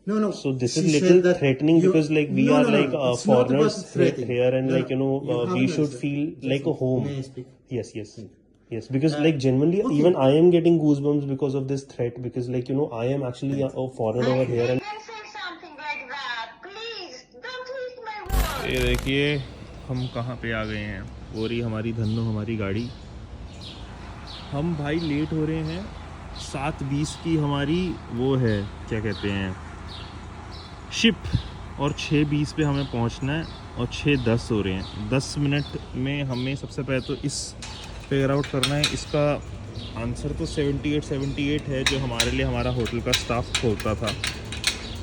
No. So this She is said little that threatening you- because like we No, are no, no, like it's not about foreigners threatening. here and No, like you have we no should answer. feel Just like a home. May I speak? Yes, because like genuinely okay. even I am getting goosebumps because of this threat, because like I am actually a foreigner over here and Don't say something like that. Please, don't twist my words. ये देखिए हम कहाँ पे आ गए हैं। वो रही हमारी धन्नो हमारी गाड़ी। हम भाई लेट हो रहे हैं। 7:20 की हमारी वो है, क्या कहते हैं, शिप, और 6:20 पे हमें पहुंचना है और 6:10 हो रहे हैं। 10 मिनट में हमें सबसे पहले तो इस फिगर आउट करना है। इसका आंसर तो 78 है जो हमारे लिए हमारा होटल का स्टाफ खोलता था,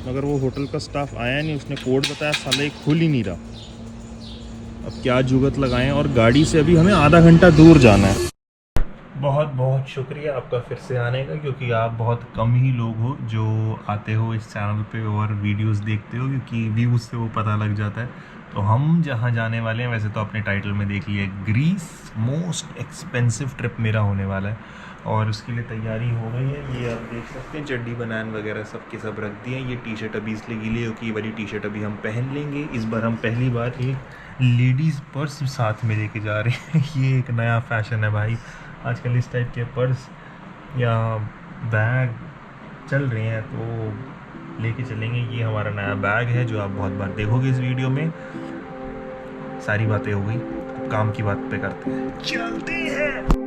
मगर वो होटल का स्टाफ आया नहीं। उसने कोड बताया, साला एक खुल ही नहीं रहा। अब क्या जुगत लगाएं, और गाड़ी से अभी हमें आधा घंटा दूर जाना है। बहुत बहुत शुक्रिया आपका फिर से आने का, क्योंकि आप बहुत कम ही लोग हो जो आते हो इस चैनल पे और वीडियोस देखते हो, क्योंकि व्यूज़ से वो पता लग जाता है। तो हम जहाँ जाने वाले हैं, वैसे तो अपने टाइटल में देख लिया, ग्रीस मोस्ट एक्सपेंसिव ट्रिप मेरा होने वाला है, और उसके लिए तैयारी हो गई है। ये आप देख सकते हैं, चड्डी बनान वगैरह सब के सब रख दिए हैं। ये टी शर्ट अभी इसलिए गीली है क्योंकि ये वाली टी शर्ट अभी हम पहन लेंगे। इस बार हम पहली बार एक लेडीज़ पर्स साथ में लेके जा रहे हैं। ये एक नया फैशन है भाई, आजकल इस टाइप के पर्स या बैग चल रहे हैं, तो लेके चलेंगे। ये हमारा नया बैग है जो आप बहुत बार देखोगे इस वीडियो में। सारी बातें हो गई, अब काम की बात पे करते हैं, चलते हैं।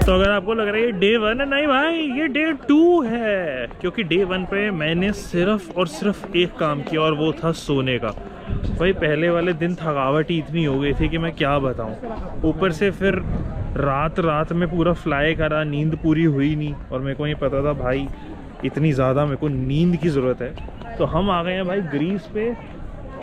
तो अगर आपको लग रहा है ये डे 1 है, नहीं भाई, ये डे 2 है, क्योंकि डे 1 पे मैंने सिर्फ और सिर्फ एक काम किया, और वो था सोने का। भाई पहले वाले दिन थकावट ही इतनी हो गई थी कि मैं क्या बताऊं। ऊपर से फिर रात में पूरा फ्लाई करा, नींद पूरी हुई नहीं, और मेरे को नहीं पता था भाई इतनी ज़्यादा मेरे को नींद की ज़रूरत है। तो हम आ गए हैं भाई ग्रीस पे,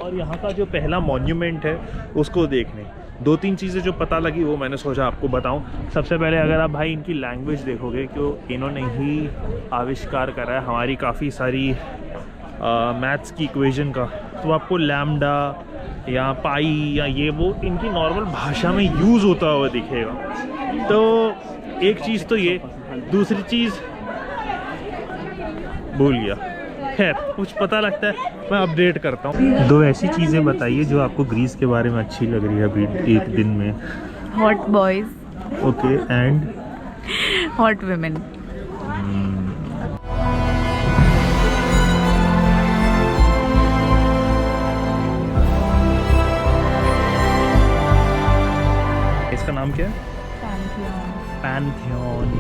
और यहाँ का जो पहला मॉन्यूमेंट है उसको देखने। 2-3 चीज़ें जो पता लगी वो मैंने सोचा आपको बताऊं। सबसे पहले अगर आप भाई इनकी लैंग्वेज देखोगे, क्यों इन्होंने ही आविष्कार करा है हमारी काफ़ी सारी मैथ्स की इक्वेशन का, तो आपको लैम्डा या पाई या ये वो इनकी नॉर्मल भाषा में यूज़ होता हुआ दिखेगा। तो एक चीज़ तो ये, दूसरी चीज़ भूल गया, खैर कुछ पता लगता है मैं अपडेट करता हूँ। 2 ऐसी चीज़ें बताइए जो आपको ग्रीस के बारे में अच्छी लग रही है अभी एक दिन में। Hot boys, okay, and hot women. इसका नाम क्या है? Pantheon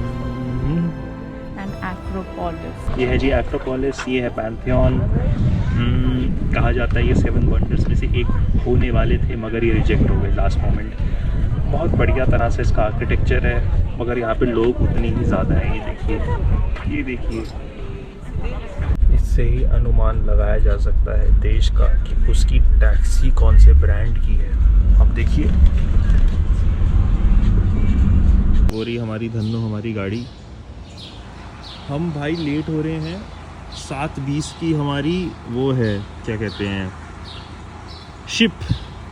and Acropolis. ये है जी एक्रोपोलिस, ये है पैंथियन। कहा जाता है ये 7 वंडर्स में से एक होने वाले थे, मगर ये रिजेक्ट हो गए लास्ट मोमेंट। बहुत बढ़िया तरह से इसका आर्किटेक्चर है, मगर यहाँ पे लोग उतने ही ज़्यादा हैं। ये देखिए, इससे ही अनुमान लगाया जा सकता है देश का कि उसकी टैक्सी कौन से ब्रांड की है। अब देखिए, हो रही हमारी धन्नो हमारी गाड़ी। हम भाई लेट हो रहे हैं। 7:20 की हमारी वो है, क्या कहते हैं, शिप,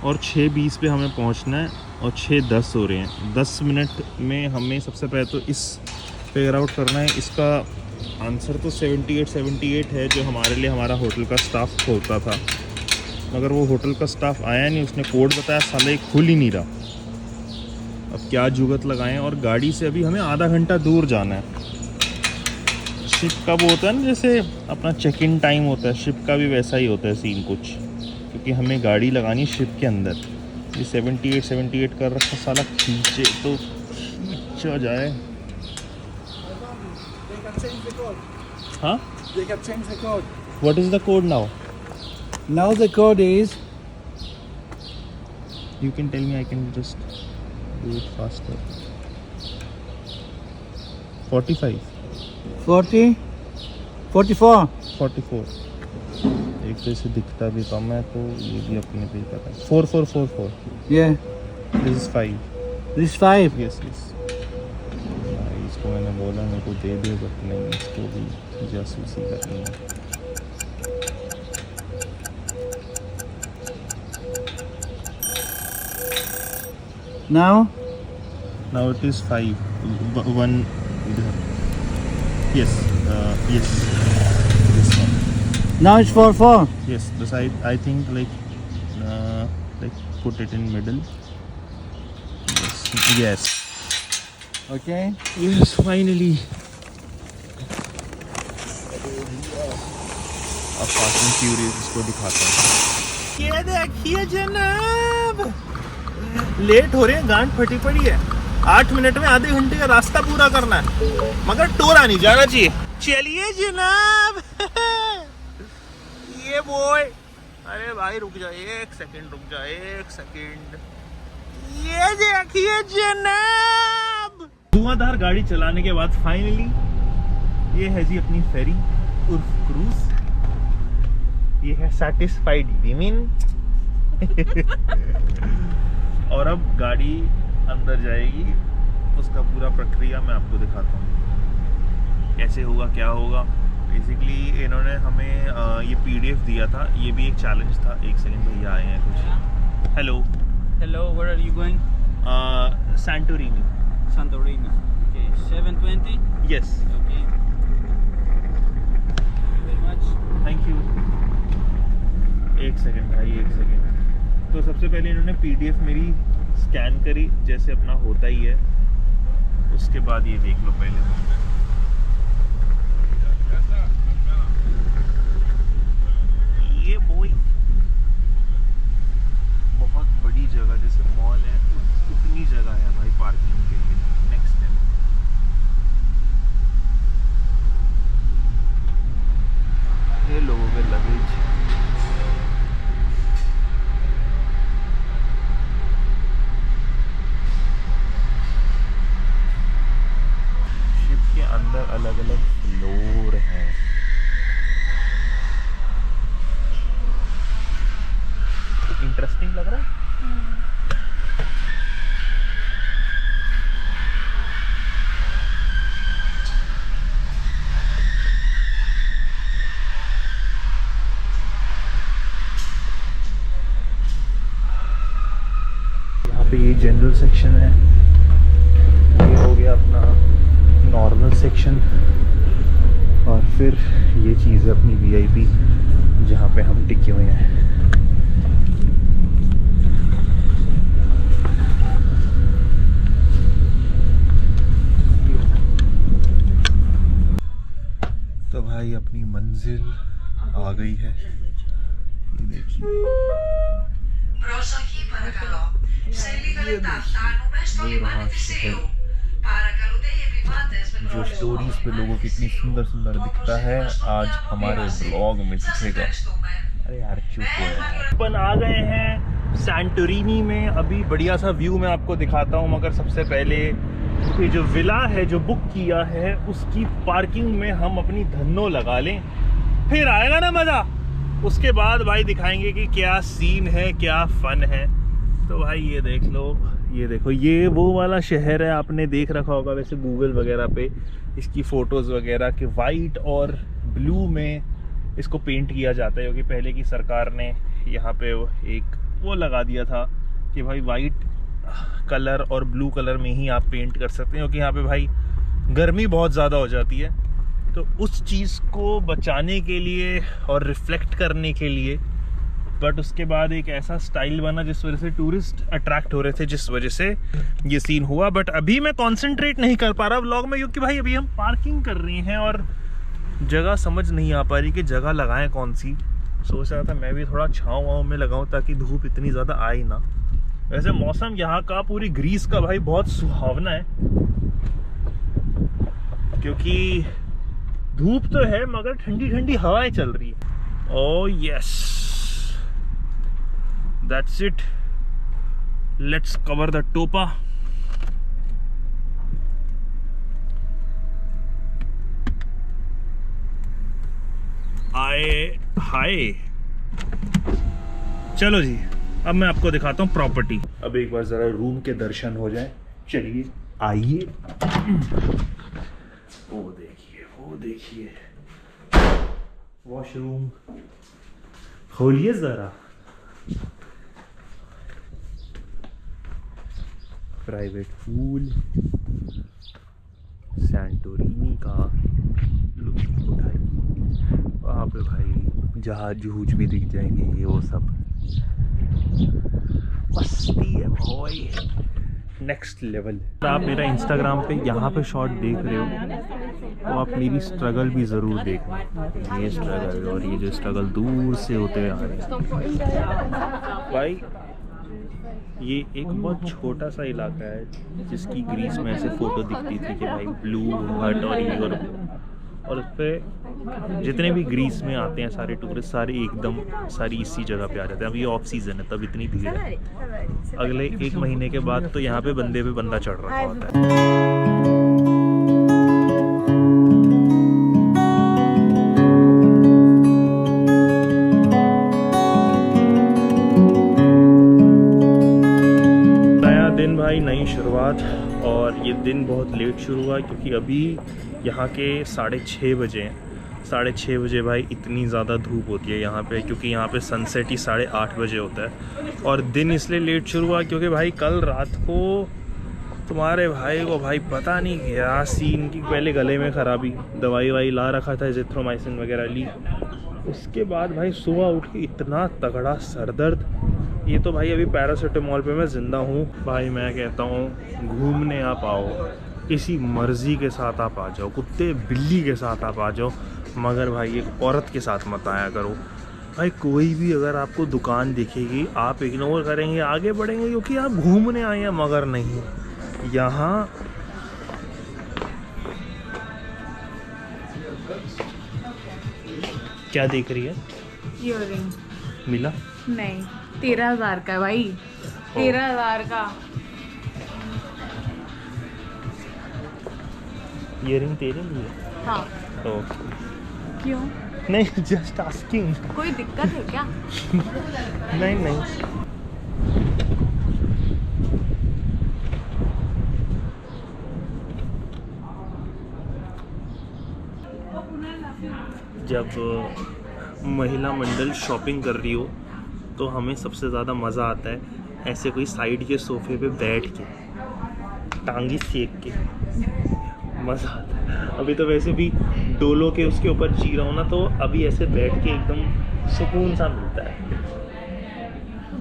और 6:20 पे हमें पहुंचना है और 6:10 हो रहे हैं। 10 मिनट में हमें सबसे पहले तो इस फिगर आउट करना है। इसका आंसर तो 78 है जो हमारे लिए हमारा होटल का स्टाफ खोलता था, मगर वो होटल का स्टाफ आया नहीं। उसने कोड बताया, साला एक खुल ही नहीं रहा। अब क्या जुगत लगाएं, और गाड़ी से अभी हमें आधा घंटा दूर जाना है। शिप का वो होता है ना, जैसे अपना चेक इन टाइम होता है, शिप का भी वैसा ही होता है सीन कुछ, क्योंकि हमें गाड़ी लगानी शिप के अंदर। ये 78 कर रखा, साला खींचे तो खींचा जाए। हाँ, They can change the code. What is the code now? Now the code is You can tell me, I can just do it faster. 45 44. 44। एक तो इसे दिखता भी कम है, तो ये भी अपने पे पता है। 4444। Yeah. This is 5। This 5. Yes yes. इसको मैंने बोला मेरे को दे दे, बट नहीं, इसको भी जासूसी करनी है। Now? Now it is 5. 1 इधर. Yes. Yes. This one. Now it's 4-4. Yes. The side. I think like put it in middle. Yes. Okay. Yes. Finally. अब फास्ट एंड फ्यूरियस इसको दिखाता हूँ. ये देखिए जनाब, लेट हो रहे हैं, गांड फटी पड़ी है. 8 मिनट में आधे घंटे का रास्ता पूरा करना है, मगर टोरा नहीं जाना चाहिए. चलिए जनाब. ये बॉय. अरे भाई रुक जा, 1 सेकंड रुक जा, 1 सेकंड. ये देखिए जनाब, धुआंधार गाड़ी चलाने के बाद फाइनली ये है जी अपनी फेरी उर्फ क्रूज. ये है सैटिस्फाइड विमेन. और अब गाड़ी अंदर जाएगी, उसका पूरा प्रक्रिया मैं आपको दिखाता हूँ कैसे होगा, क्या होगा. बेसिकली इन्होंने हमें ये PDF दिया था. ये भी एक चैलेंज था. 1 सेकंड भैया आए हैं कुछ. Hello. Hello, where are you going? Santorini. Santorini. Okay, 7:20. Yes. Okay. Thank you very much. Thank you. 1 second भाई, 1 सेकंड. तो सबसे पहले इन्होंने PDF मेरी स्कैन करी जैसे अपना होता ही है. उसके बाद ये देख लो पहले. ये बॉय बहुत बड़ी जगह, जैसे मॉल है उतनी जगह है भाई पार्किंग के लिए. नेक्स्ट टाइम ये लोगों के लगेज. शिप के अंदर अलग अलग फ्लोर हैं. इंटरेस्टिंग लग रहा है. यहाँ पे ये जनरल सेक्शन है. ये हो गया अपना नॉर्मल सेक्शन. और फिर ये चीज़ है अपनी VIP जहाँ पे हम टिके हुए हैं. तो भाई अपनी मंजिल आ गई है. ये देखिए. Προσοχή παρακαλώ. Σε λίγα λεπτά φτάνουμε στο λιμάνι της Σιρίου. Παρακαλούνται οι επιβάτες με जो स्टोरीज पे लोगों को इतनी सुंदर सुंदर दिखता है, आज हमारे ब्लॉग में दिखेगा. अरे यार चुप हो यार. अपन आ गए हैं सैंटोरिनी में. अभी बढ़िया सा व्यू मैं आपको दिखाता हूँ, मगर सबसे पहले ये जो विला है जो बुक किया है उसकी पार्किंग में हम अपनी धन्नो लगा लें, फिर आएगा ना मज़ा. उसके बाद भाई दिखाएंगे कि क्या सीन है, क्या फन है. तो भाई ये देख लो, ये देखो, ये वो वाला शहर है, आपने देख रखा होगा वैसे गूगल वगैरह पे इसकी फ़ोटोज़ वगैरह कि वाइट और ब्लू में इसको पेंट किया जाता है. क्योंकि पहले की सरकार ने यहाँ पे एक वो लगा दिया था कि भाई वाइट कलर और ब्लू कलर में ही आप पेंट कर सकते हैं, क्योंकि यहाँ पे भाई गर्मी बहुत ज़्यादा हो जाती है. तो उस चीज़ को बचाने के लिए और रिफ्लेक्ट करने के लिए, बट उसके बाद एक ऐसा स्टाइल बना जिस वजह से टूरिस्ट अट्रैक्ट हो रहे थे, जिस वजह से ये सीन हुआ. बट अभी मैं कंसंट्रेट नहीं कर पा रहा व्लॉग में, क्योंकि भाई अभी हम पार्किंग कर रहे हैं और जगह समझ नहीं आ पा रही कि जगह लगाएं कौन सी. सोच रहा था मैं भी थोड़ा छाँव वाँव में लगाऊं ताकि धूप इतनी ज़्यादा आए ना. वैसे मौसम यहाँ का पूरी ग्रीस का भाई बहुत सुहावना है, क्योंकि धूप तो है मगर ठंडी ठंडी हवाएं चल रही है. Oh yes, that's it. Let's cover the टोपा. आए हाय. चलो जी, अब मैं आपको दिखाता हूँ प्रॉपर्टी. अब एक बार ज़रा रूम के दर्शन हो जाए. चलिए आइए. वो देखिए वॉशरूम. खोलिए ज़रा. प्राइवेट पूल, सैंटोरिनी का लुत्फ उठाइए। वहाँ पे भाई जहाज जूझ भी दिख जाएंगे, ये वो सब मस्ती है भाई, नेक्स्ट लेवल। आप मेरा इंस्टाग्राम पे यहाँ पे शॉट देख रहे हो तो आप मेरी स्ट्रगल भी ज़रूर देखना। ये स्ट्रगल और ये जो स्ट्रगल दूर से होते हुए आ रहे हैं भाई। ये एक बहुत छोटा सा इलाका है जिसकी ग्रीस में ऐसे फ़ोटो दिखती थी कि भाई ब्लू हट और ये और उस पर जितने भी ग्रीस में आते हैं सारे टूरिस्ट सारे एकदम सारी इसी जगह पे आ जाते हैं। अभी ये ऑफ सीज़न है तब इतनी भीड़ है, अगले 1 महीने के बाद तो यहाँ पे बंदे पे बंदा चढ़ रहा होता है। भाई नई शुरुआत, और ये दिन बहुत लेट शुरू हुआ क्योंकि अभी यहाँ के 6:30 बजे हैं। 6:30 बजे भाई इतनी ज़्यादा धूप होती है यहाँ पे, क्योंकि यहाँ पे सनसेट ही 8:30 बजे होता है। और दिन इसलिए लेट शुरू हुआ क्योंकि भाई कल रात को तुम्हारे भाई को भाई पता नहीं क्या सीन की, पहले गले में ख़राबी, दवाई वाई ला रखा था, एजिथ्रोमाइसिन वगैरह ली। उसके बाद भाई सुबह उठ के इतना तगड़ा सर दर्द। ये तो भाई अभी पैरासिटामोल पे मैं ज़िंदा हूँ भाई। मैं कहता हूँ घूमने आप आओ, किसी मर्ज़ी के साथ आप आ जाओ, कुत्ते बिल्ली के साथ आप आ जाओ, मगर भाई एक औरत के साथ मत आया करो भाई। कोई भी अगर आपको दुकान दिखेगी आप इग्नोर करेंगे, आगे बढ़ेंगे क्योंकि आप घूमने आए हैं, मगर नहीं। यहाँ क्या देख रही है? ईयरिंग मिला नहीं, 13,000 का है भाई, 13,000 का। ईयरिंग तेरे लिए? हाँ। तो क्यों? नहीं, जस्ट आस्किंग। कोई दिक्कत है क्या? नहीं नहीं। जब महिला मंडल शॉपिंग कर रही हो तो हमें सबसे ज़्यादा मज़ा आता है ऐसे कोई साइड के सोफे पे बैठ के टांगी सेक के, मज़ा आता है। अभी तो वैसे भी डोलो के उसके ऊपर जी रहा हूँ ना, तो अभी ऐसे बैठ के एकदम सुकून सा मिलता है।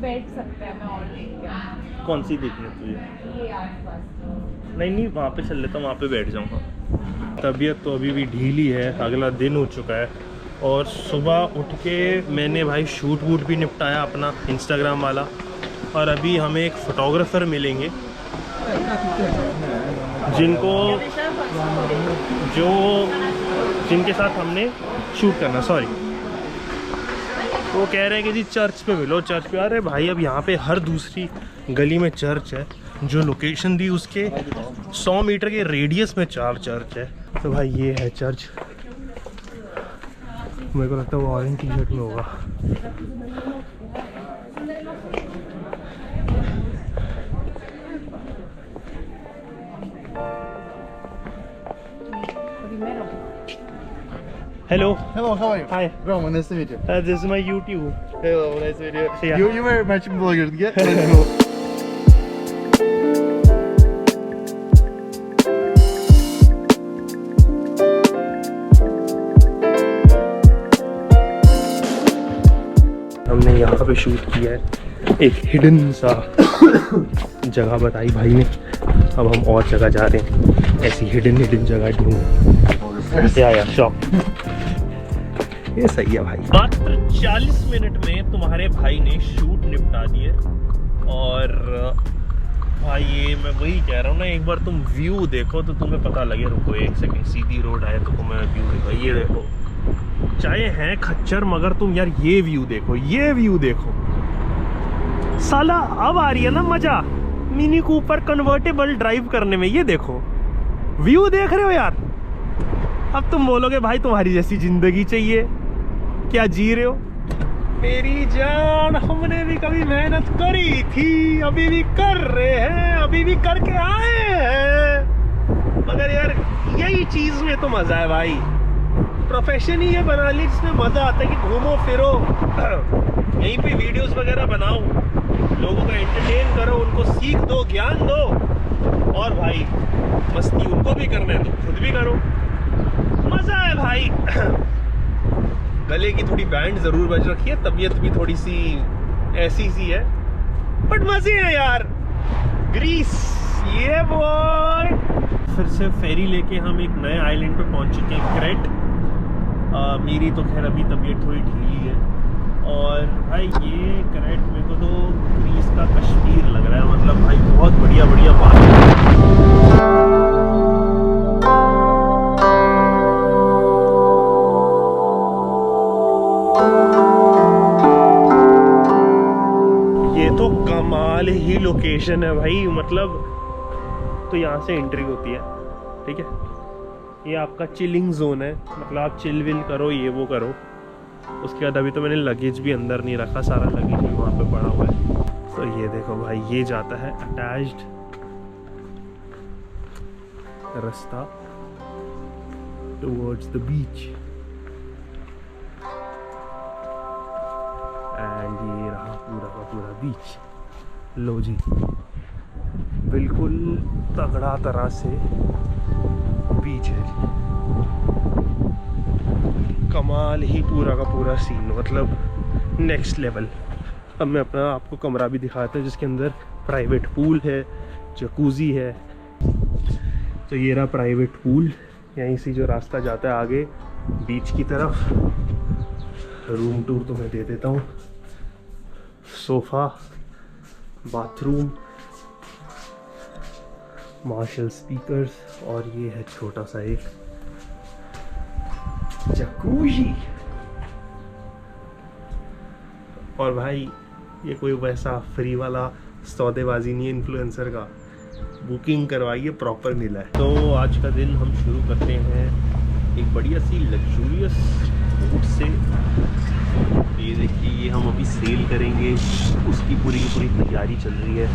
बैठ सकते हैं, मैं और देख। कौन सी देखनी है तुझे? ये आसपास। नहीं, वहाँ पे चल लेता हूँ, वहाँ पे बैठ जाऊँगा। तबीयत तो अभी भी ढीली है, अगला दिन हो चुका है और सुबह उठ के मैंने भाई शूट वूट भी निपटाया अपना इंस्टाग्राम वाला, और अभी हमें एक फ़ोटोग्राफ़र मिलेंगे जिनके साथ हमने शूट करना। सॉरी, वो कह रहे हैं कि जी चर्च पे मिलो, चर्च पे। अरे भाई अब यहाँ पे हर दूसरी गली में चर्च है, जो लोकेशन दी उसके 100 मीटर के रेडियस में 4 चर्च है। तो भाई ये है चर्च, मेरे को लगता है वो ऑरेंज टी शर्ट में होगा। Hello. Hello, how are you? Hi. Roman, nice to meet you. This is my YouTube. Hello, nice to meet you. Yeah. You were matching bloggers, yeah? Let's go. हमने यहाँ पे shoot किया है, एक hidden सा जगह बताई भाई ने। अब हम और जगह जा रहे हैं, ऐसी हिडन जगह ढूंढ। या शॉप ये सही है भाई। मात्र 40 मिनट में तुम्हारे भाई ने शूट निपटा दिए। और भाई ये मैं वही कह रहा हूँ ना, एक बार तुम व्यू देखो तो तुम्हें पता लगे। रुको 1 सेकंड, सीधी रोड आए तो तुम्हें व्यू देखो। ये देखो, चाहे हैं खच्चर मगर तुम यार ये व्यू देखो, ये व्यू देखो साला। अब आ रही है ना मजा मिनी कूपर कन्वर्टेबल ड्राइव करने में। ये देखो व्यू देख रहे हो यार। अब तुम बोलोगे भाई तुम्हारी जैसी जिंदगी चाहिए, क्या जी रहे हो? मेरी जान, हमने भी कभी मेहनत करी थी, अभी भी कर रहे हैं, अभी भी करके आए हैं, मगर यार यही चीज में तो मजा है भाई। प्रोफेशन ही ये बना ली जिसमें मजा आता है कि घूमो फिरो, यहीं पे वीडियोस वगैरह बनाओ, लोगों को एंटरटेन करो, उनको सीख दो, ज्ञान दो। और भाई मस्ती उनको भी करना है तो खुद भी करो, मजा है भाई। गले की थोड़ी बैंड जरूर बज रखी है, तबीयत भी थोड़ी सी ऐसी सी है, बट मजे हैं यार। ग्रीस ये बॉय। फिर से फेरी लेके हम एक नए आइलैंड पे पहुंच चुके हैं, क्रेट। मेरी तो खैर अभी तबीयत थोड़ी ढीली है, और भाई ये क्रेट मेरे को तो ग्रीस का कश्मीर लग रहा है। मतलब भाई बहुत बढ़िया बढ़िया बात तो कमाल ही लोकेशन है भाई। मतलब तो यहाँ से एंट्री होती है, ठीक है। ये आपका चिलिंग जोन है, मतलब आप चिल विल करो, ये वो करो। उसके बाद अभी तो मैंने लगेज भी अंदर नहीं रखा, सारा लगेज भी वहाँ पे पड़ा हुआ है। तो ये देखो भाई, ये जाता है अटैच्ड रास्ता टुवर्ड्स द बीच, एंड ये रहा पूरा का पूरा बीच। लो जी, बिल्कुल तगड़ा तरह से बीच है, कमाल ही पूरा का पूरा सीन, मतलब नेक्स्ट लेवल। अब मैं अपना आपको कमरा भी दिखाता हूँ जिसके अंदर प्राइवेट पूल है, जकूजी है। तो ये रहा प्राइवेट पूल, यहीं से जो रास्ता जाता है आगे बीच की तरफ। रूम टूर तो मैं दे देता हूँ। सोफ़ा, बाथरूम, मार्शल स्पीकर्स, और ये है छोटा सा एक जकूजी। और भाई ये कोई वैसा फ्री वाला सौदेबाजी नहीं है इन्फ्लुएंसर का, बुकिंग करवाइए, प्रॉपर मिला है। तो आज का दिन हम शुरू करते हैं एक बढ़िया सी लग्जूरियस बोट से। ये देखिए, ये हम अभी सेल करेंगे, उसकी पूरी की पूरी तैयारी चल रही है,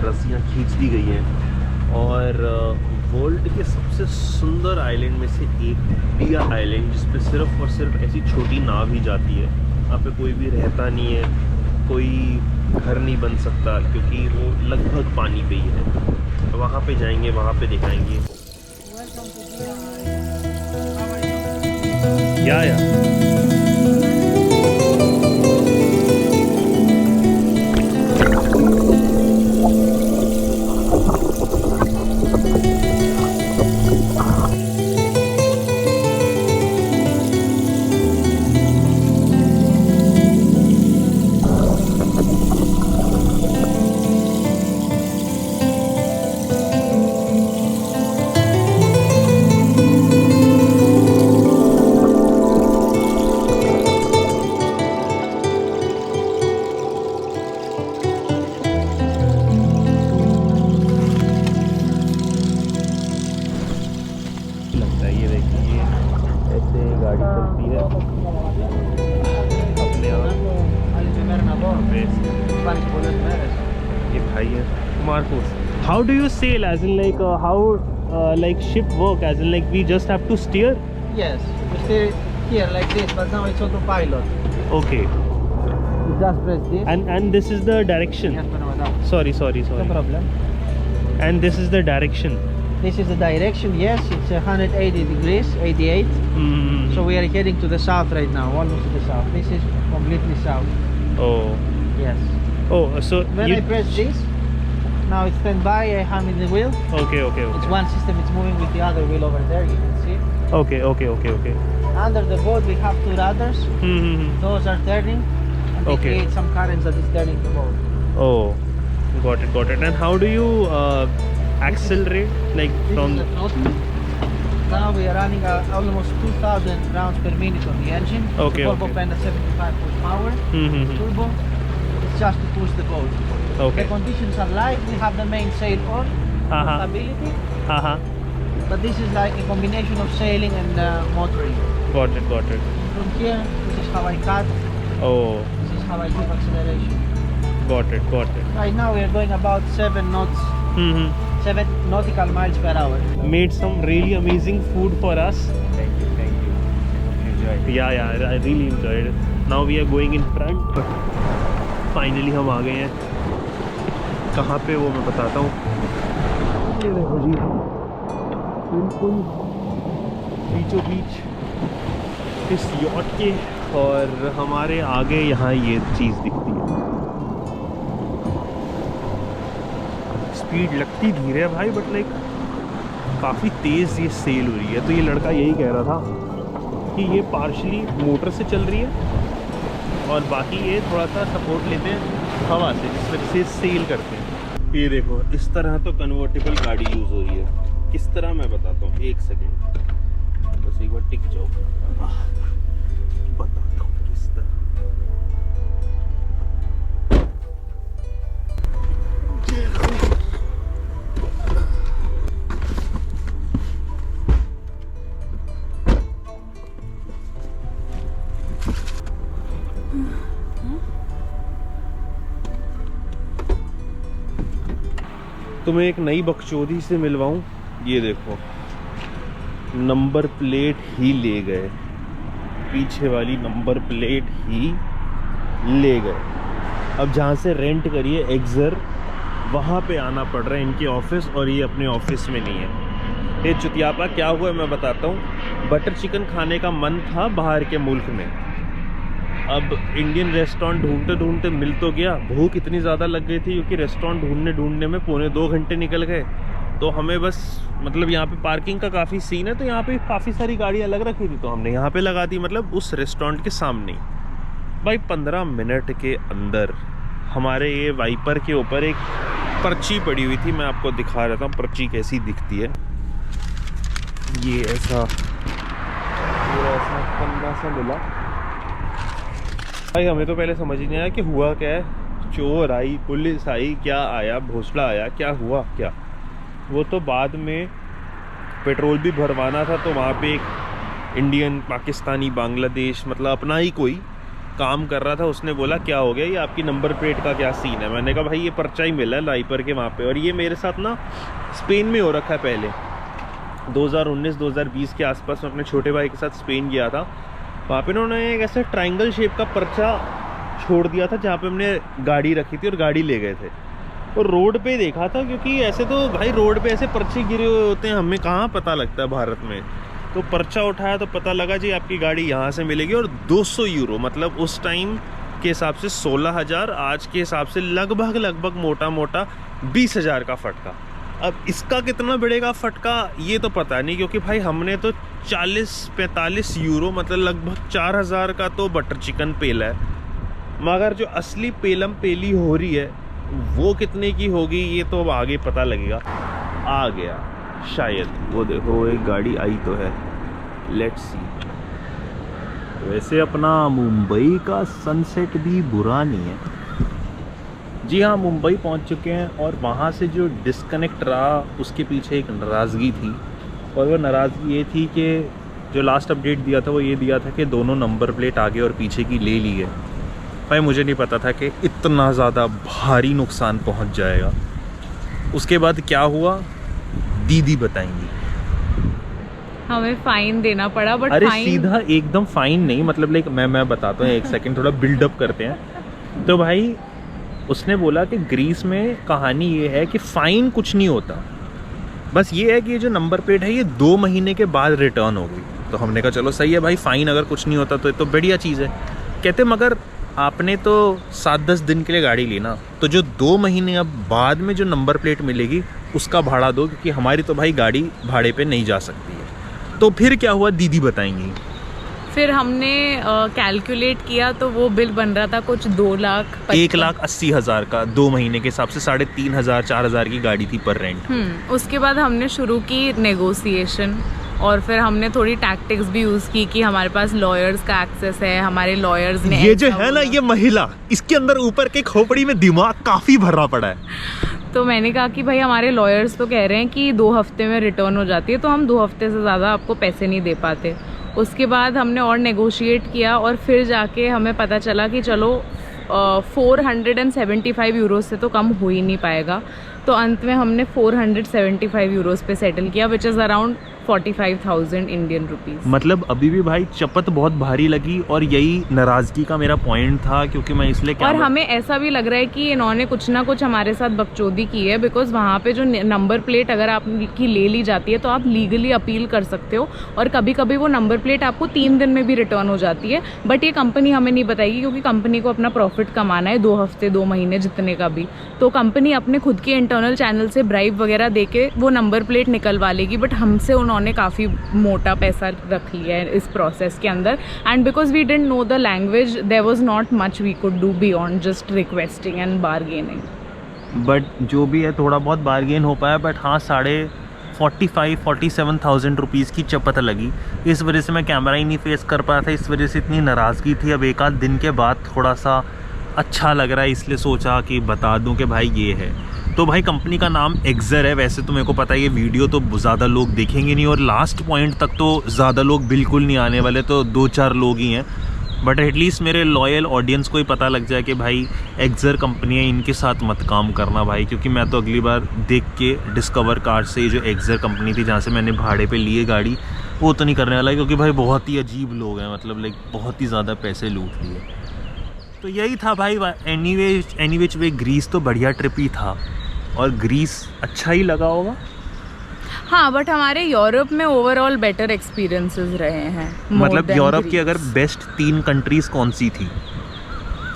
रस्सियाँ खींच दी गई हैं। और वर्ल्ड के सबसे सुंदर आइलैंड में से एक बिया आइलैंड, जिस पे सिर्फ और सिर्फ ऐसी छोटी नाव ही जाती है। यहाँ पे कोई भी रहता नहीं है, कोई घर नहीं बन सकता, क्योंकि वो लगभग पानी पे ही है। वहाँ पे जाएंगे, वहाँ पे दिखाएंगे। या How do you sail? As in, like, how like ship work? As in, like, we just have to steer? Yes, we steer here like this, but now it's autopilot. Okay. You just press this. And this is the direction. Yes, no Sorry. problem. And this is the direction. This is the direction. Yes, it's 180 degrees, 88. So we are heading to the south right now, almost to the south. This is completely south. Oh. Yes. Oh, so when I press this, now it's stand by. I hand in the wheel. Okay. It's one system. It's moving with the other wheel over there. You can see. Okay. Under the boat, we have two rudders. Those are turning, and they create some currents that is turning the boat. Oh, got it. And how do you accelerate? Like This from is the throttle. Now we are running almost 2,000 rounds per minute on the engine. Okay, Volvo okay. Penta 75 horsepower. Turbo. It's just to push the boat. Okay. The conditions are light. We have the main sail on for stability. But this is like a combination of sailing and motoring. Got it. From here, this is how I cut. Oh, This is how I give acceleration. got it. Right now we are going about 7 knots, 7 nautical miles per hour. Made some really amazing food for us. Thank you. Enjoy. Yeah, I really enjoyed it. Now we are going in front. Finally हम आ गए हैं। कहाँ पे वो मैं बताता हूँ। ये देखो जी, बिल्कुल बीचों बीच इस यॉट के, और हमारे आगे यहाँ ये चीज़ दिखती है। स्पीड लगती धीरे है भाई, बट लाइक काफ़ी तेज़ ये सेल हो रही है। तो ये लड़का यही कह रहा था कि ये पार्शली मोटर से चल रही है और बाकी ये थोड़ा सा सपोर्ट लेते हैं हवा से, जिस वजह से सेल करते हैं। ये देखो, इस तरह तो कन्वर्टेबल गाड़ी यूज़ हो रही है। किस तरह मैं बताता हूँ, एक सेकेंड बस एक बार टिक जाओ, बताता हूँ किस तरह। तुम्हें एक नई बकचोदी से मिलवाऊं। ये देखो, नंबर प्लेट ही ले गए, पीछे वाली नंबर प्लेट ही ले गए। अब जहाँ से रेंट करिए एग्जर, वहाँ पे आना पड़ रहा है इनके ऑफिस, और ये अपने ऑफिस में नहीं है। ये चुतियापा क्या हुआ है मैं बताता हूँ। बटर चिकन खाने का मन था बाहर के मुल्क में, अब इंडियन रेस्टोरेंट ढूंढते ढूंढते मिल तो गया। भूख इतनी ज़्यादा लग गई थी क्योंकि रेस्टोरेंट ढूंढने में 2.25 घंटे निकल गए। तो हमें बस मतलब यहाँ पे पार्किंग का काफ़ी सीन है, तो यहाँ पे काफ़ी सारी गाड़ियाँ लग रखी थी, तो हमने यहाँ पे लगा दी, मतलब उस रेस्टोरेंट के सामने। भाई 15 मिनट के अंदर हमारे ये वाइपर के ऊपर एक पर्ची पड़ी हुई थी, मैं आपको दिखा रहा था पर्ची कैसी दिखती है। ये ऐसा पन्ना सा मिला भाई। हमें तो पहले समझ ही नहीं आया कि हुआ क्या है, चोर आई, पुलिस आई, क्या आया, भोसला आया, क्या हुआ क्या। वो तो बाद में पेट्रोल भी भरवाना था, तो वहाँ पे एक इंडियन, पाकिस्तानी, बांग्लादेश, मतलब अपना ही कोई काम कर रहा था। उसने बोला क्या हो गया, ये आपकी नंबर प्लेट का क्या सीन है। मैंने कहा भाई ये पर्चा ही मिला है लाइपर के वहाँ पे, और ये मेरे साथ ना स्पेन में हो रखा है पहले 2019-2020 के आसपास। मैं अपने छोटे भाई के साथ स्पेन गया था, वहाँ पे उन्होंने एक ऐसे ट्रायंगल शेप का पर्चा छोड़ दिया था जहाँ पे हमने गाड़ी रखी थी और गाड़ी ले गए थे। और रोड पे देखा था, क्योंकि ऐसे तो भाई रोड पे ऐसे पर्चे गिरे हुए होते हैं, हमें कहाँ पता लगता है भारत में। तो पर्चा उठाया तो पता लगा जी आपकी गाड़ी यहाँ से मिलेगी, और 200 यूरो, मतलब उस टाइम के हिसाब से 16,000, आज के हिसाब से लगभग मोटा मोटा 20,000 का फटका। अब इसका कितना बढ़ेगा फटका ये तो पता नहीं, क्योंकि भाई हमने तो 40-45 यूरो, मतलब लगभग 4,000 का तो बटर चिकन पेला है। मगर जो असली पेलम पेली हो रही है वो कितने की होगी ये तो अब आगे पता लगेगा। आ गया शायद, वो देखो एक गाड़ी आई तो है, लेट्स सी। वैसे अपना मुंबई का सनसेट भी बुरा नहीं है। जी हाँ, मुंबई पहुंच चुके हैं, और वहाँ से जो डिस्कनेक्ट रहा उसके पीछे एक नाराज़गी थी, और वो नाराज़गी ये थी कि जो लास्ट अपडेट दिया था वो ये दिया था कि दोनों नंबर प्लेट आगे और पीछे की ले ली है। भाई मुझे नहीं पता था कि इतना ज़्यादा भारी नुकसान पहुँच जाएगा। उसके बाद क्या हुआ दीदी बताएंगी। हमें फाइन देना पड़ा, बट अरे फाइन सीधा एकदम फाइन नहीं, मतलब लाइक मैं बताता हूँ, एक सेकंड थोड़ा बिल्डअप करते हैं। तो भाई उसने बोला कि ग्रीस में कहानी ये है कि फ़ाइन कुछ नहीं होता, बस ये है कि ये जो नंबर प्लेट है ये 2 महीने के बाद रिटर्न हो गई। तो हमने कहा चलो सही है भाई, फ़ाइन अगर कुछ नहीं होता तो ये तो बढ़िया चीज़ है। कहते मगर आपने तो 7-10 दिन के लिए गाड़ी ली ना, तो जो 2 महीने अब बाद में जो नंबर प्लेट मिलेगी उसका भाड़ा दो, क्योंकि हमारी तो भाई गाड़ी भाड़े पे नहीं जा सकती है। तो फिर क्या हुआ दीदी बताएंगी। फिर हमने कैलकुलेट किया तो वो बिल बन रहा था कुछ 1,80,000 का 2 महीने के हिसाब से 3,500-4,000 की गाड़ी थी पर रेंट। उसके बाद हमने शुरू की नेगोशिएशन, और फिर हमने थोड़ी टैक्टिक्स भी यूज़ की कि हमारे पास लॉयर्स का एक्सेस है। हमारे लॉयर्स ने ये जो है ना, ये महिला, इसके अंदर ऊपर के खोपड़ी में दिमाग काफ़ी भरा पड़ा है। तो मैंने कहा कि भाई हमारे लॉयर्स तो कह रहे हैं कि 2 हफ्ते में रिटर्न हो जाती है, तो हम 2 हफ्ते से ज़्यादा आपको पैसे नहीं दे पाते। उसके बाद हमने और नेगोशिएट किया, और फिर जाके हमें पता चला कि चलो 475 यूरो से तो कम हो ही नहीं पाएगा। तो अंत में हमने 475 यूरोस पे सेटल किया, which is around 45,000 Indian rupees. मतलब अभी भी भाई चपत बहुत भारी लगी, और यही नाराज़गी का मेरा पॉइंट था, क्योंकि मैं इसलिए और हमें ऐसा भी लग रहा है कि इन्होंने कुछ ना कुछ हमारे साथ बकचोदी की है, बिकॉज वहाँ पे जो नंबर प्लेट अगर आपकी ले ली जाती है तो आप लीगली अपील कर सकते हो, और कभी कभी वो नंबर प्लेट आपको 3 दिन में भी रिटर्न हो जाती है। बट ये कंपनी हमें नहीं बताएगी, क्योंकि कंपनी को अपना प्रॉफिट कमाना है, 2 हफ्ते 2 महीने जितने का भी, तो कंपनी अपने खुद के इंटरनल चैनल से ब्राइब वगैरह दे के वो नंबर प्लेट निकलवा लेगी। बट हमसे उन्होंने काफ़ी मोटा पैसा रख लिया है इस प्रोसेस के अंदर, and because we didn't know the language there was not much we could do beyond just requesting and bargaining. But जो भी है थोड़ा बहुत बार्गेन हो पाया, बट हाँ 47,000 रुपीज़ की चपत लगी। इस वजह से मैं कैमरा ही नहीं फेस कर पाया था, इस वजह से इतनी नाराज़गी थी। अब एक आध दिन के बाद थोड़ा सा अच्छा लग रहा है, इसलिए सोचा कि बता दूं कि भाई ये है। तो भाई कंपनी का नाम एक्सर है। वैसे तो मेरे को पता है ये वीडियो तो ज़्यादा लोग देखेंगे नहीं, और लास्ट पॉइंट तक तो ज़्यादा लोग बिल्कुल नहीं आने वाले, तो 2-4 लोग ही हैं। बट एटलीस्ट मेरे लॉयल ऑडियंस को ही पता लग जाए कि भाई एक्सर कंपनी है, इनके साथ मत काम करना भाई। क्योंकि मैं तो अगली बार देख के डिस्कवर कार से जो एक्सर कंपनी थी जहाँ से मैंने भाड़े पे लिए गाड़ी, वो तो नहीं करने वाला, क्योंकि भाई बहुत ही अजीब लोग हैं, मतलब लाइक बहुत ही ज़्यादा पैसे लूट लिए। तो यही था भाई। एनीवेज वे ग्रीस तो बढ़िया ट्रिप ही था, और ग्रीस अच्छा ही लगा होगा। हाँ, बट हमारे यूरोप में ओवरऑल बेटर एक्सपीरियंसेस रहे हैं। मतलब यूरोप की अगर बेस्ट 3 कंट्रीज कौन सी थी?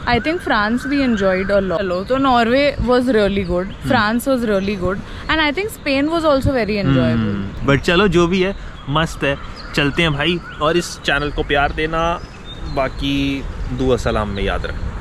I think France we enjoyed a lot. So Norway was really good, France was really good, and I think Spain was also very enjoyable. But चलो जो भी है मस्त है, चलते हैं भाई। और इस चैनल को प्यार देना, बाकी दुआ सलाम में याद रखना।